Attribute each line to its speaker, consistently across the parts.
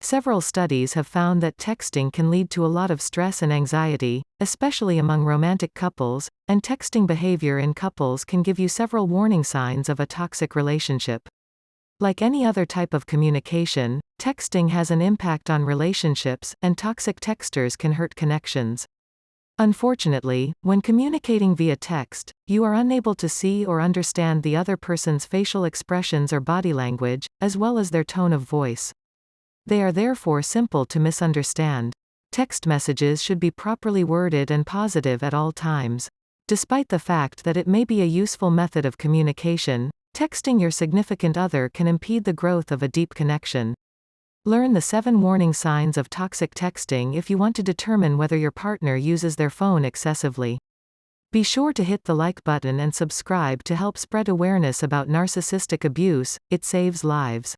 Speaker 1: Several studies have found that texting can lead to a lot of stress and anxiety, especially among romantic couples, and texting behavior in couples can give you several warning signs of a toxic relationship. Like any other type of communication, texting has an impact on relationships, and toxic texters can hurt connections. Unfortunately, when communicating via text, you are unable to see or understand the other person's facial expressions or body language, as well as their tone of voice. They are therefore simple to misunderstand. Text messages should be properly worded and positive at all times. Despite the fact that it may be a useful method of communication, texting your significant other can impede the growth of a deep connection. Learn the 7 warning signs of toxic texting if you want to determine whether your partner uses their phone excessively. Be sure to hit the like button and subscribe to help spread awareness about narcissistic abuse. It saves lives.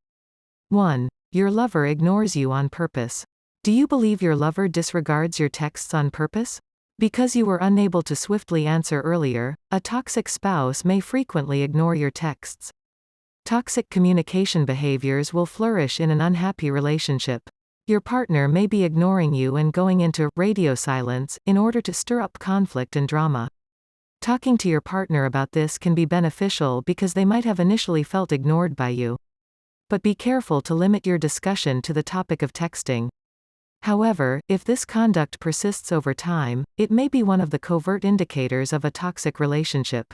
Speaker 1: 1. Your lover ignores you on purpose. Do you believe your lover disregards your texts on purpose? Because you were unable to swiftly answer earlier, a toxic spouse may frequently ignore your texts. Toxic communication behaviors will flourish in an unhappy relationship. Your partner may be ignoring you and going into radio silence in order to stir up conflict and drama. Talking to your partner about this can be beneficial because they might have initially felt ignored by you. But be careful to limit your discussion to the topic of texting. However, if this conduct persists over time, it may be one of the covert indicators of a toxic relationship.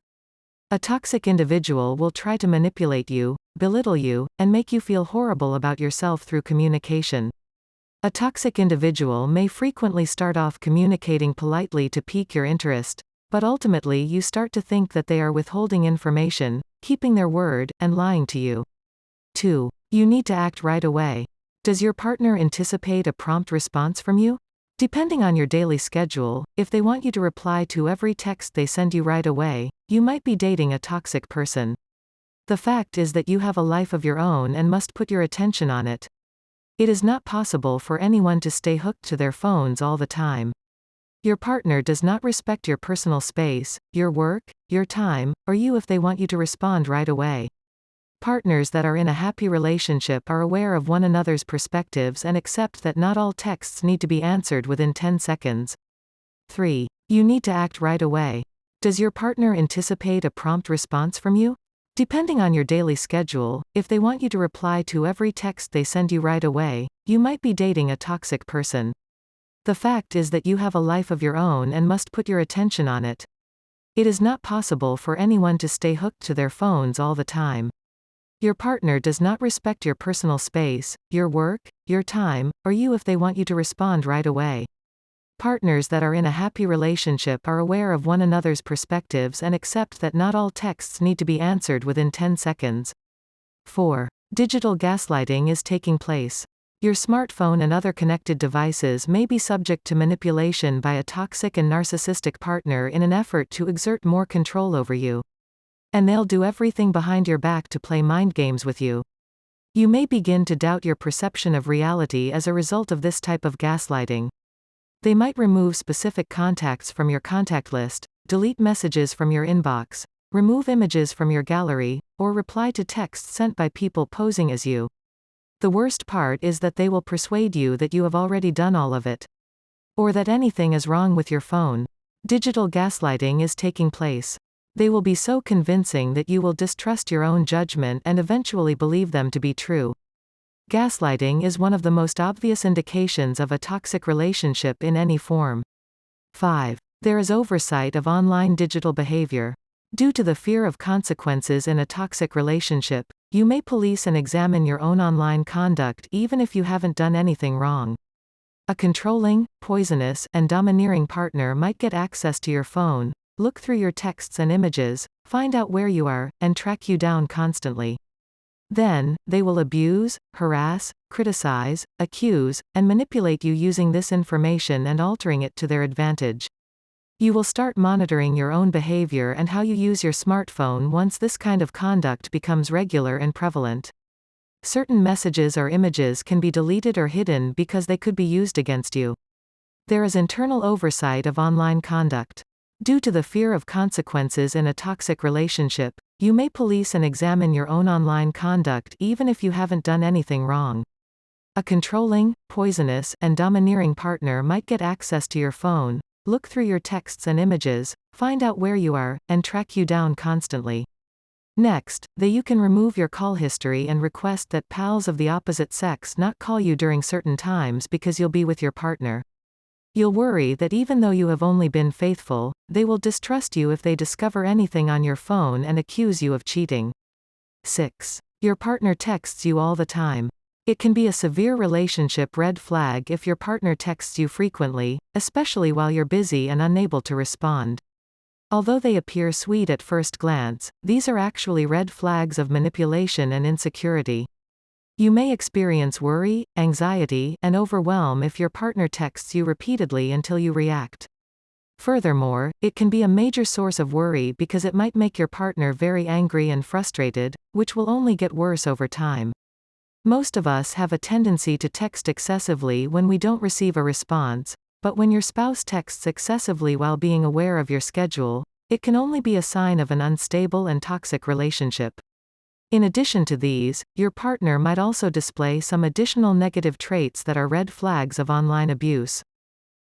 Speaker 1: A toxic individual will try to manipulate you, belittle you, and make you feel horrible about yourself through communication. A toxic individual may frequently start off communicating politely to pique your interest, but ultimately you start to think that they are withholding information, keeping their word, and lying to you. 2. You need to act right away. Does your partner anticipate a prompt response from you? Depending on your daily schedule, if they want you to reply to every text they send you right away, you might be dating a toxic person. The fact is that you have a life of your own and must put your attention on it. It is not possible for anyone to stay hooked to their phones all the time. Your partner does not respect your personal space, your work, your time, or you if they want you to respond right away. Partners that are in a happy relationship are aware of one another's perspectives and accept that not all texts need to be answered within 10 seconds. 3. You need to act right away. Does your partner anticipate a prompt response from you? Depending on your daily schedule, if they want you to reply to every text they send you right away, you might be dating a toxic person. The fact is that you have a life of your own and must put your attention on it. It is not possible for anyone to stay hooked to their phones all the time. Your partner does not respect your personal space, your work, your time, or you if they want you to respond right away. Partners that are in a happy relationship are aware of one another's perspectives and accept that not all texts need to be answered within 10 seconds. 4. Digital gaslighting is taking place. Your smartphone and other connected devices may be subject to manipulation by a toxic and narcissistic partner in an effort to exert more control over you. And they'll do everything behind your back to play mind games with you. You may begin to doubt your perception of reality as a result of this type of gaslighting. They might remove specific contacts from your contact list, delete messages from your inbox, remove images from your gallery, or reply to texts sent by people posing as you. The worst part is that they will persuade you that you have already done all of it. Or that anything is wrong with your phone. Digital gaslighting is taking place. They will be so convincing that you will distrust your own judgment and eventually believe them to be true. Gaslighting is one of the most obvious indications of a toxic relationship in any form. 5. There is oversight of online digital behavior. Due to the fear of consequences in a toxic relationship, you may police and examine your own online conduct even if you haven't done anything wrong. A controlling, poisonous, and domineering partner might get access to your phone, look through your texts and images, find out where you are, and track you down constantly. Then, they will abuse, harass, criticize, accuse, and manipulate you using this information and altering it to their advantage. You will start monitoring your own behavior and how you use your smartphone once this kind of conduct becomes regular and prevalent. Certain messages or images can be deleted or hidden because they could be used against you. There is internal oversight of online conduct. Due to the fear of consequences in a toxic relationship, you may police and examine your own online conduct even if you haven't done anything wrong. A controlling, poisonous, and domineering partner might get access to your phone, look through your texts and images, find out where you are, and track you down constantly. Next, you can remove your call history and request that pals of the opposite sex not call you during certain times because you'll be with your partner. You'll worry that even though you have only been faithful, they will distrust you if they discover anything on your phone and accuse you of cheating. 6. Your partner texts you all the time. It can be a severe relationship red flag if your partner texts you frequently, especially while you're busy and unable to respond. Although they appear sweet at first glance, these are actually red flags of manipulation and insecurity. You may experience worry, anxiety, and overwhelm if your partner texts you repeatedly until you react. Furthermore, it can be a major source of worry because it might make your partner very angry and frustrated, which will only get worse over time. Most of us have a tendency to text excessively when we don't receive a response, but when your spouse texts excessively while being aware of your schedule, it can only be a sign of an unstable and toxic relationship. In addition to these, your partner might also display some additional negative traits that are red flags of online abuse.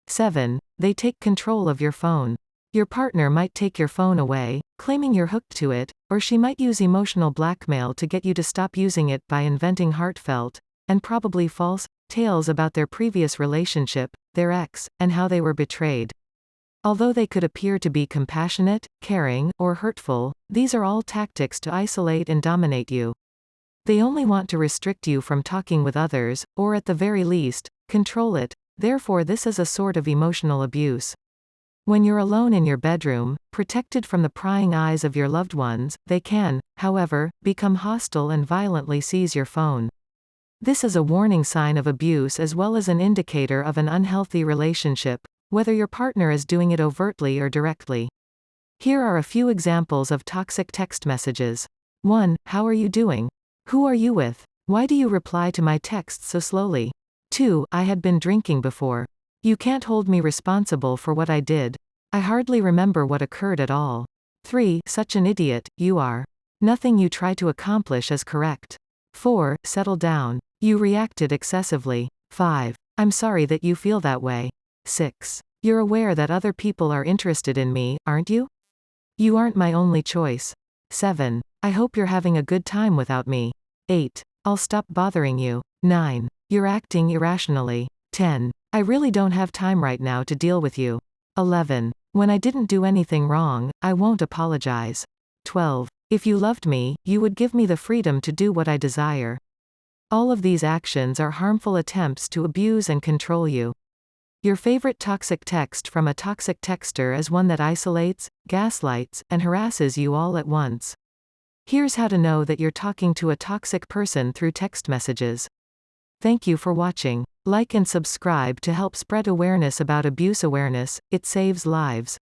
Speaker 1: 7. They take control of your phone. Your partner might take your phone away, claiming you're hooked to it, or she might use emotional blackmail to get you to stop using it by inventing heartfelt, and probably false, tales about their previous relationship, their ex, and how they were betrayed. Although they could appear to be compassionate, caring, or hurtful, these are all tactics to isolate and dominate you. They only want to restrict you from talking with others, or at the very least, control it, therefore this is a sort of emotional abuse. When you're alone in your bedroom, protected from the prying eyes of your loved ones, they can, however, become hostile and violently seize your phone. This is a warning sign of abuse as well as an indicator of an unhealthy relationship, whether your partner is doing it overtly or directly. Here are a few examples of toxic text messages. 1. How are you doing? Who are you with? Why do you reply to my texts so slowly? 2. I had been drinking before. You can't hold me responsible for what I did. I hardly remember what occurred at all. 3. Such an idiot, you are. Nothing you try to accomplish is correct. 4. Settle down. You reacted excessively. 5. I'm sorry that you feel that way. 6. You're aware that other people are interested in me, aren't you? You aren't my only choice. 7. I hope you're having a good time without me. 8. I'll stop bothering you. 9. You're acting irrationally. 10. I really don't have time right now to deal with you. 11. When I didn't do anything wrong, I won't apologize. 12. If you loved me, you would give me the freedom to do what I desire. All of these actions are harmful attempts to abuse and control you. Your favorite toxic text from a toxic texter is one that isolates, gaslights, and harasses you all at once. Here's how to know that you're talking to a toxic person through text messages. Thank you for watching. Like and subscribe to help spread awareness about abuse. Awareness, it saves lives.